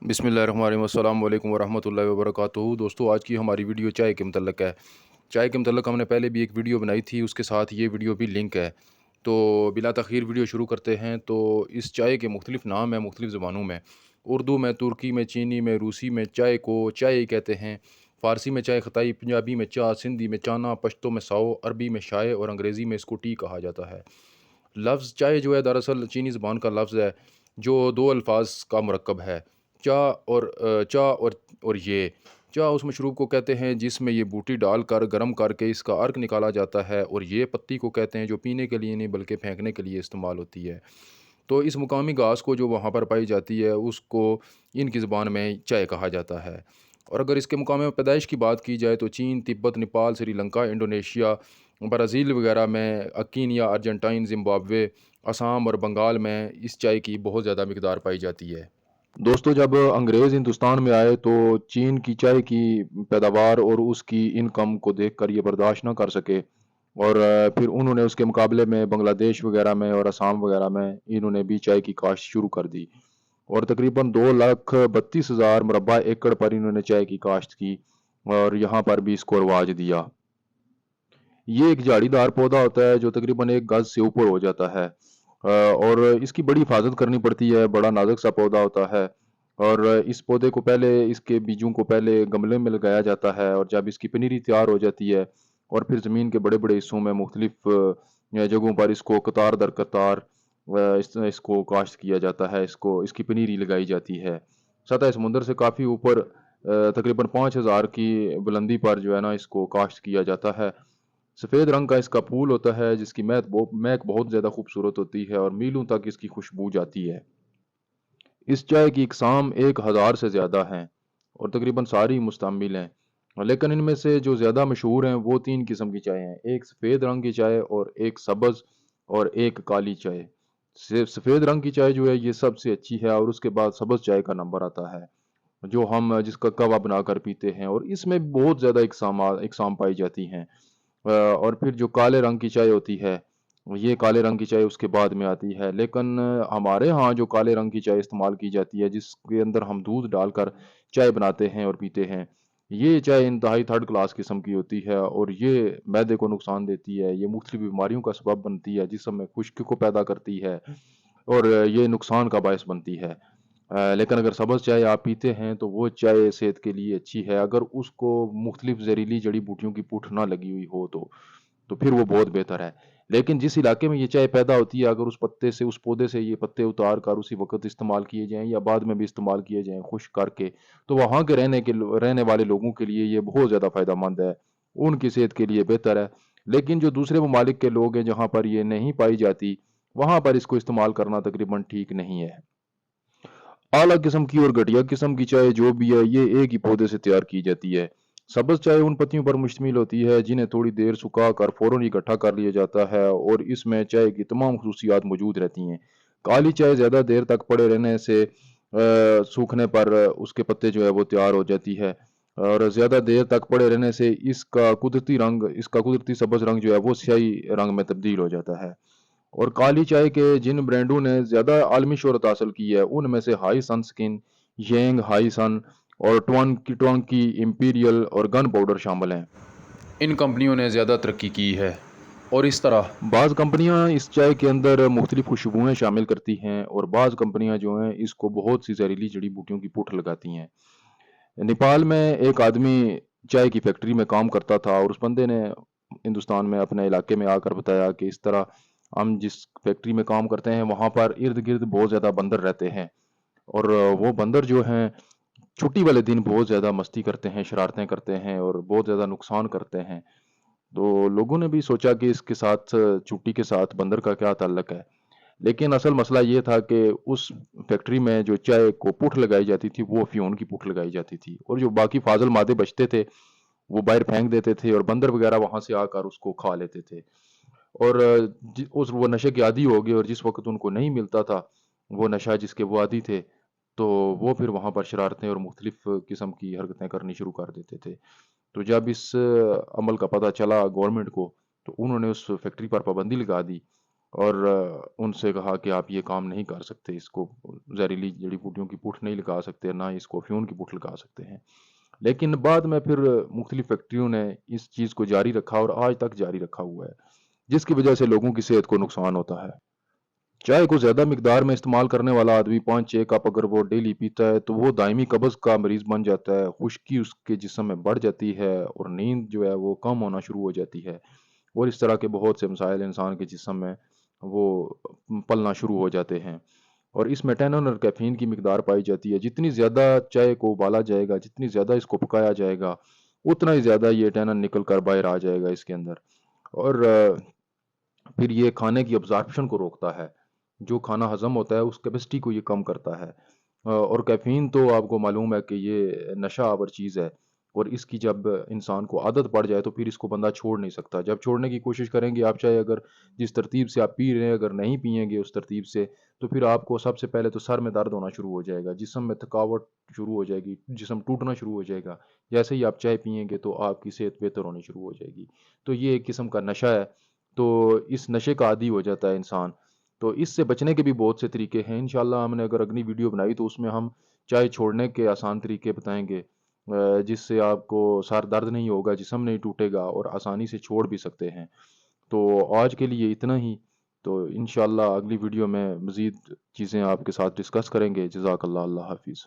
بسم اللہ الرحمن الرحیم، السلام علیکم ورحمۃ اللہ وبرکاتہ۔ دوستو، آج کی ہماری ویڈیو چائے کے متعلق ہے۔ چائے کے متعلق ہم نے پہلے بھی ایک ویڈیو بنائی تھی، اس کے ساتھ یہ ویڈیو بھی لنک ہے۔ تو بلا تاخیر ویڈیو شروع کرتے ہیں۔ تو اس چائے کے مختلف نام ہیں مختلف زبانوں میں، اردو میں، ترکی میں، چینی میں، روسی میں چائے کو چائے کہتے ہیں، فارسی میں چائے خطائی، پنجابی میں چا، سندھی میں چانا، پشتو میں ساؤ، عربی میں شائے اور انگریزی میں اس کو ٹی کہا جاتا ہے۔ لفظ چائے جو ہے دراصل چینی زبان کا لفظ ہے جو دو الفاظ کا مرکب ہے، چا اور چا اور یہ چا اس مشروب کو کہتے ہیں جس میں یہ بوٹی ڈال کر گرم کر کے اس کا عرق نکالا جاتا ہے، اور یہ پتی کو کہتے ہیں جو پینے کے لیے نہیں بلکہ پھینکنے کے لیے استعمال ہوتی ہے۔ تو اس مقامی گھاس کو جو وہاں پر پائی جاتی ہے اس کو ان کی زبان میں چائے کہا جاتا ہے۔ اور اگر اس کے مقام پیدائش کی بات کی جائے تو چین، تبت، نیپال، سری لنکا، انڈونیشیا، برازیل وغیرہ میں، کینیا، ارجنٹائن، زمبابوے، آسام اور بنگال میں اس چائے کی بہت زیادہ مقدار پائی جاتی ہے۔ دوستو، جب انگریز ہندوستان میں آئے تو چین کی چائے کی پیداوار اور اس کی انکم کو دیکھ کر یہ برداشت نہ کر سکے، اور پھر انہوں نے اس کے مقابلے میں بنگلہ دیش وغیرہ میں اور آسام وغیرہ میں انہوں نے بھی چائے کی کاشت شروع کر دی، اور تقریباً 2,32,000 مربع ایکڑ پر انہوں نے چائے کی کاشت کی، اور یہاں پر بھی اس کو رواج دیا۔ یہ ایک جھاڑی دار پودا ہوتا ہے جو تقریباً 1 گز سے اوپر ہو جاتا ہے، اور اس کی بڑی حفاظت کرنی پڑتی ہے، بڑا نازک سا پودا ہوتا ہے، اور اس پودے کو پہلے اس کے بیجوں کو پہلے گملے میں لگایا جاتا ہے، اور جب اس کی پنیری تیار ہو جاتی ہے اور پھر زمین کے بڑے بڑے حصوں میں مختلف جگہوں پر اس کو قطار در قطار اس کو کاشت کیا جاتا ہے، اس کی پنیری لگائی جاتی ہے۔ سطح سمندر سے کافی اوپر تقریباً 5,000 کی بلندی پر جو ہے نا اس کو کاشت کیا جاتا ہے۔ سفید رنگ کا اس کا پھول ہوتا ہے جس کی مہک بہت زیادہ خوبصورت ہوتی ہے اور میلوں تک اس کی خوشبو جاتی ہے۔ اس چائے کی اقسام 1,000 سے زیادہ ہیں اور تقریباً ساری مستعمل ہیں، لیکن ان میں سے جو زیادہ مشہور ہیں وہ 3 قسم کی چائے ہیں، ایک سفید رنگ کی چائے اور ایک سبز اور ایک کالی چائے۔ سفید رنگ کی چائے جو ہے یہ سب سے اچھی ہے، اور اس کے بعد سبز چائے کا نمبر آتا ہے جو ہم جس کا قہوہ بنا کر پیتے ہیں، اور اس میں بہت زیادہ اقسام پائی جاتی ہیں۔ اور پھر جو کالے رنگ کی چائے ہوتی ہے، یہ کالے رنگ کی چائے اس کے بعد میں آتی ہے، لیکن ہمارے ہاں جو کالے رنگ کی چائے استعمال کی جاتی ہے جس کے اندر ہم دودھ ڈال کر چائے بناتے ہیں اور پیتے ہیں، یہ چائے انتہائی تھرڈ کلاس قسم کی ہوتی ہے، اور یہ معدے کو نقصان دیتی ہے، یہ مختلف بیماریوں کا سبب بنتی ہے، جسم میں خشکی کو پیدا کرتی ہے، اور یہ نقصان کا باعث بنتی ہے۔ لیکن اگر سبز چائے آپ پیتے ہیں تو وہ چائے صحت کے لیے اچھی ہے، اگر اس کو مختلف زہریلی جڑی بوٹیوں کی پوٹھ نہ لگی ہوئی ہو تو پھر وہ بہت بہتر ہے۔ لیکن جس علاقے میں یہ چائے پیدا ہوتی ہے، اگر اس پتے سے اس پودے سے یہ پتے اتار کر اسی وقت استعمال کیے جائیں یا بعد میں بھی استعمال کیے جائیں خشک کر کے، تو وہاں کے رہنے والے لوگوں کے لیے یہ بہت زیادہ فائدہ مند ہے، ان کی صحت کے لیے بہتر ہے۔ لیکن جو دوسرے ممالک کے لوگ ہیں جہاں پر یہ نہیں پائی جاتی، وہاں پر اس کو استعمال کرنا تقریباً ٹھیک نہیں ہے۔ اعلیٰ قسم کی اور گھٹیا قسم کی چائے جو بھی ہے یہ ایک ہی پودے سے تیار کی جاتی ہے۔ سبز چائے ان پتیوں پر مشتمل ہوتی ہے جنہیں تھوڑی دیر سکھا کر فوراً اکٹھا کر لیا جاتا ہے، اور اس میں چائے کی تمام خصوصیات موجود رہتی ہیں۔ کالی چائے زیادہ دیر تک پڑے رہنے سے سوکھنے پر اس کے پتے جو ہے وہ تیار ہو جاتی ہے، اور زیادہ دیر تک پڑے رہنے سے اس کا قدرتی سبز رنگ جو ہے وہ سیاہی رنگ میں تبدیل ہو جاتا ہے۔ اور کالی چائے کے جن برانڈوں نے زیادہ عالمی شہرت حاصل کی ہے ان میں سے ہائی سن سکن، ینگ ہائی سن اور ٹوانکی امپیریل اور گن پاؤڈر شامل ہیں۔ ان کمپنیوں نے زیادہ ترقی کی ہے، اور اس طرح بعض کمپنیاں اس چائے کے اندر مختلف خوشبوئیں شامل کرتی ہیں، اور بعض کمپنیاں جو ہیں اس کو بہت سی زہریلی جڑی بوٹیوں کی پوٹھ لگاتی ہیں۔ نیپال میں ایک آدمی چائے کی فیکٹری میں کام کرتا تھا، اور اس بندے نے ہندوستان میں اپنے علاقے میں آ کر بتایا کہ اس طرح ہم جس فیکٹری میں کام کرتے ہیں وہاں پر ارد گرد بہت زیادہ بندر رہتے ہیں، اور وہ بندر جو ہیں چھٹی والے دن بہت زیادہ مستی کرتے ہیں، شرارتیں کرتے ہیں اور بہت زیادہ نقصان کرتے ہیں۔ تو لوگوں نے بھی سوچا کہ اس کے ساتھ چھٹی کے ساتھ بندر کا کیا تعلق ہے، لیکن اصل مسئلہ یہ تھا کہ اس فیکٹری میں جو چائے کو پوٹھ لگائی جاتی تھی وہ فیون کی پوٹھ لگائی جاتی تھی، اور جو باقی فاضل مادے بچتے تھے وہ باہر پھینک دیتے تھے، اور بندر وغیرہ وہاں سے آ کر اس کو کھا لیتے تھے، اور وہ نشے کے عادی ہو گئے، اور جس وقت ان کو نہیں ملتا تھا وہ نشہ جس کے وہ عادی تھے تو وہ پھر وہاں پر شرارتیں اور مختلف قسم کی حرکتیں کرنی شروع کر دیتے تھے۔ تو جب اس عمل کا پتہ چلا گورنمنٹ کو تو انہوں نے اس فیکٹری پر پابندی لگا دی، اور ان سے کہا کہ آپ یہ کام نہیں کر سکتے، اس کو زہریلی جڑی بوٹیوں کی پٹھ نہیں لگا سکتے، نہ اس کو افیون کی پٹھ لگا سکتے ہیں۔ لیکن بعد میں پھر مختلف فیکٹریوں نے اس چیز کو جاری رکھا اور آج تک جاری رکھا ہوا ہے، جس کی وجہ سے لوگوں کی صحت کو نقصان ہوتا ہے۔ چائے کو زیادہ مقدار میں استعمال کرنے والا آدمی 5-6 کپ اگر وہ ڈیلی پیتا ہے تو وہ دائمی قبض کا مریض بن جاتا ہے، خشکی اس کے جسم میں بڑھ جاتی ہے اور نیند جو ہے وہ کم ہونا شروع ہو جاتی ہے، اور اس طرح کے بہت سے مسائل انسان کے جسم میں وہ پلنا شروع ہو جاتے ہیں۔ اور اس میں ٹینن اور کیفین کی مقدار پائی جاتی ہے، جتنی زیادہ چائے کو ابالا جائے گا، جتنی زیادہ اس کو پکایا جائے گا، اتنا ہی زیادہ یہ ٹینن نکل کر باہر آ جائے گا اس کے اندر، اور پھر یہ کھانے کی ابزارپشن کو روکتا ہے، جو کھانا ہضم ہوتا ہے اس کیپیسٹی کو یہ کم کرتا ہے۔ اور کیفین تو آپ کو معلوم ہے کہ یہ نشہ آور چیز ہے، اور اس کی جب انسان کو عادت پڑ جائے تو پھر اس کو بندہ چھوڑ نہیں سکتا۔ جب چھوڑنے کی کوشش کریں گے آپ، چاہے اگر جس ترتیب سے آپ پی رہے ہیں اگر نہیں پئیں گے اس ترتیب سے، تو پھر آپ کو سب سے پہلے تو سر میں درد ہونا شروع ہو جائے گا، جسم میں تھکاوٹ شروع ہو جائے گی، جسم ٹوٹنا شروع ہو جائے گا۔ جیسے ہی آپ چائے پئیں گے تو آپ کی صحت بہتر ہونی شروع ہو جائے گی۔ تو یہ ایک قسم کا نشہ ہے، تو اس نشے کا عادی ہو جاتا ہے انسان۔ تو اس سے بچنے کے بھی بہت سے طریقے ہیں، انشاءاللہ ہم نے اگر اگلی ویڈیو بنائی تو اس میں ہم چائے چھوڑنے کے آسان طریقے بتائیں گے، جس سے آپ کو سر درد نہیں ہوگا، جسم نہیں ٹوٹے گا اور آسانی سے چھوڑ بھی سکتے ہیں۔ تو آج کے لیے اتنا ہی، تو انشاءاللہ اگلی ویڈیو میں مزید چیزیں آپ کے ساتھ ڈسکس کریں گے۔ جزاک اللہ، اللہ حافظ۔